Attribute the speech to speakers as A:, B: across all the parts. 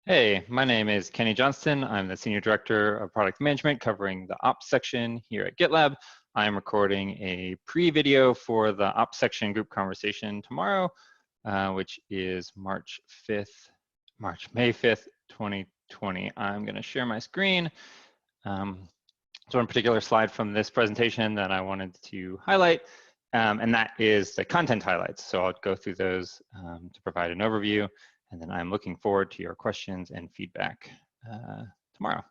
A: Hey, my name is Kenny Johnston. I'm the Senior Director of Product Management covering the Ops section here at GitLab. I'm recording a pre-video for the Ops section group conversation tomorrow, which is May 5th, 2020. I'm gonna share my screen. So one particular slide from this presentation that I wanted to highlight, and that is the content highlights. So I'll go through those to provide an overview. And then I'm looking forward to your questions and feedback tomorrow.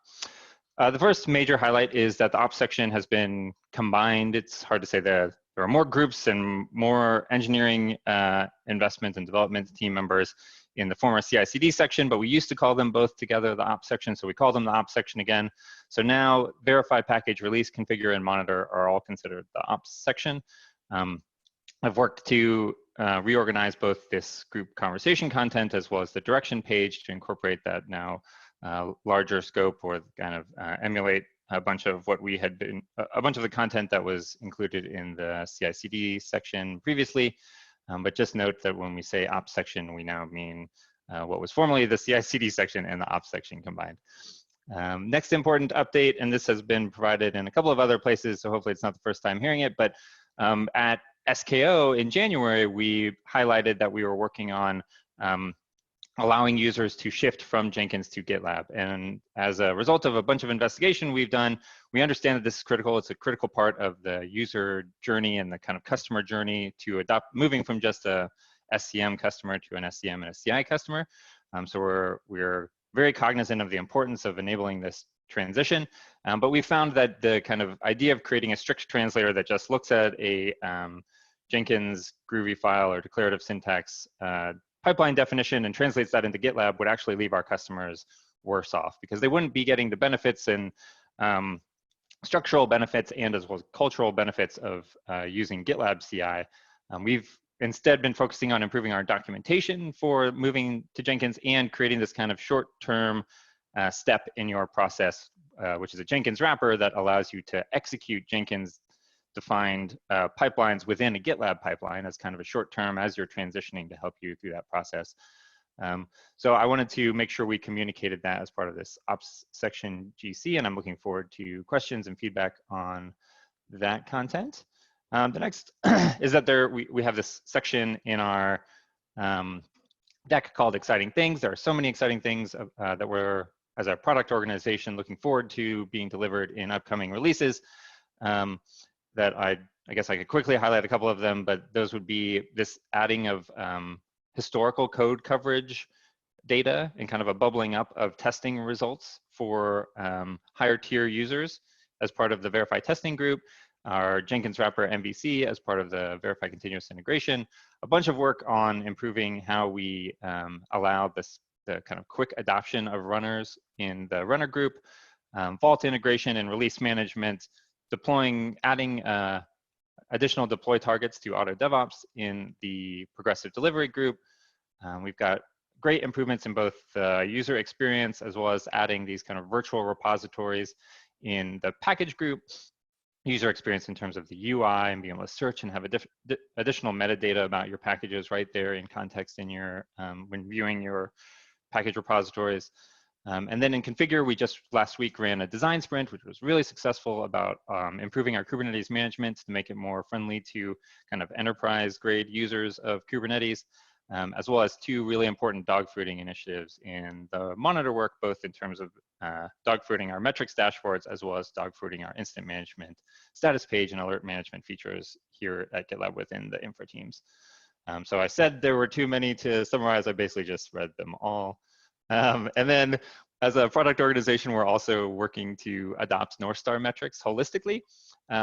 A: The first major highlight is that the ops section has been combined. It's hard to say that there are more groups and more engineering investment and development team members in the former CI/CD section, but we used to call them both together the ops section, so we call them the ops section again. So now verify, package, release, configure, and monitor are all considered the ops section. I've worked to reorganize both this group conversation content as well as the direction page to incorporate that now larger scope, or kind of emulate a bunch of what we had been, a bunch of the content that was included in the CI/CD section previously. But just note that when we say ops section, we now mean what was formerly the CI/CD section and the ops section combined. Next important update, and this has been provided in a couple of other places, so hopefully it's not the first time hearing it, but at SKO in January, we highlighted that we were working on allowing users to shift from Jenkins to GitLab. And as a result of a bunch of investigation we've done, we understand that this is critical. It's a critical part of the user journey and the kind of customer journey to adopt, moving from just a SCM customer to an SCM and a CI customer. So we're very cognizant of the importance of enabling this transition, but we found that the kind of idea of creating a strict translator that just looks at a Jenkins Groovy file or declarative syntax pipeline definition and translates that into GitLab would actually leave our customers worse off, because they wouldn't be getting the benefits and structural benefits and as well as cultural benefits of using GitLab CI. We've instead been focusing on improving our documentation for moving to Jenkins and creating this kind of short-term step in your process, which is a Jenkins wrapper that allows you to execute Jenkins defined pipelines within a GitLab pipeline as kind of a short term as you're transitioning to help you through that process. So I wanted to make sure we communicated that as part of this ops section GC, and I'm looking forward to questions and feedback on that content. The next is that we have this section in our deck called Exciting Things. There are so many exciting things that we're, as a product organization, looking forward to being delivered in upcoming releases. That I guess I could quickly highlight a couple of them, but those would be this adding of historical code coverage data and kind of a bubbling up of testing results for higher tier users as part of the Verify testing group, our Jenkins wrapper MVC as part of the Verify continuous integration, a bunch of work on improving how we allow the kind of quick adoption of runners in the runner group, Vault integration and release management, adding additional deploy targets to Auto DevOps in the progressive delivery group. We've got great improvements in both the user experience as well as adding these kind of virtual repositories in the package group, user experience in terms of the UI and being able to search and have additional metadata about your packages right there in context in your when viewing your package repositories. And then in Configure, we just last week ran a design sprint, which was really successful about improving our Kubernetes management to make it more friendly to kind of enterprise grade users of Kubernetes, as well as two really important dogfooding initiatives in the monitor work, both in terms of dogfooding our metrics dashboards, as well as dogfooding our incident management status page and alert management features here at GitLab within the infra teams. So I said there were too many to summarize. I basically just read them all. And then as a product organization, we're also working to adopt North Star metrics holistically.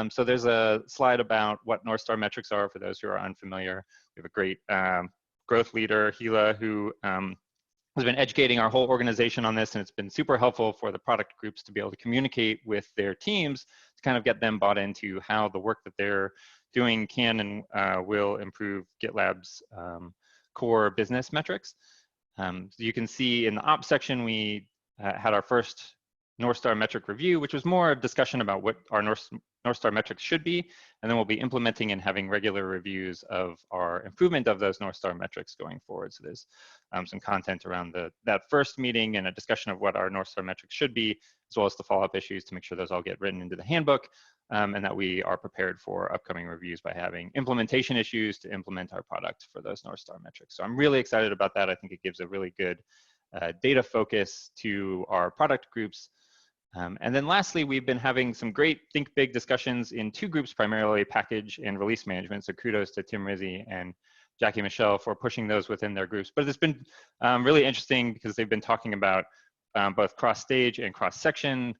A: So there's a slide about what North Star metrics are for those who are unfamiliar. We have a great growth leader, Hila, who has been educating our whole organization on this, and it's been super helpful for the product groups to be able to communicate with their teams to kind of get them bought into how the work that they're doing can and will improve GitLab's core business metrics. So you can see in the ops section, we had our first North Star metric review, which was more a discussion about what our North Star metrics should be. And then we'll be implementing and having regular reviews of our improvement of those North Star metrics going forward. So there's some content around that first meeting and a discussion of what our North Star metrics should be, as well as the follow-up issues to make sure those all get written into the handbook, and that we are prepared for upcoming reviews by having implementation issues to implement our product for those North Star metrics. So I'm really excited about that. I think it gives a really good data focus to our product groups. And then lastly, we've been having some great think big discussions in two groups, primarily package and release management. So kudos to Tim Rizzi and Jackie Michelle for pushing those within their groups. But it's been really interesting because they've been talking about both cross-stage and cross-section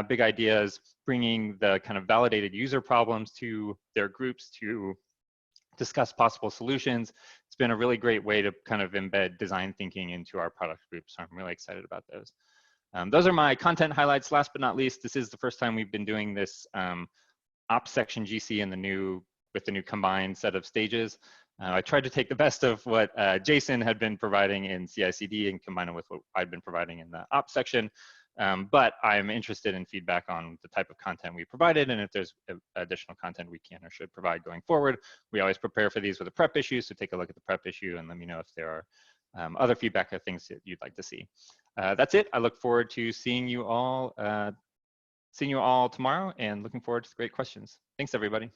A: big ideas, bringing the kind of validated user problems to their groups to discuss possible solutions. It's been a really great way to kind of embed design thinking into our product group. So I'm really excited about those. Those are my content highlights. Last but not least, this is the first time we've been doing this ops section GC in with the new combined set of stages. I tried to take the best of what Jason had been providing in CI/CD and combine it with what I'd been providing in the ops section. But I'm interested in feedback on the type of content we provided, and if there's additional content we can or should provide going forward. We always prepare for these with a prep issue, so take a look at the prep issue and let me know if there are other feedback or things that you'd like to see. That's it. I look forward to seeing you all tomorrow, and looking forward to the great questions. Thanks, everybody.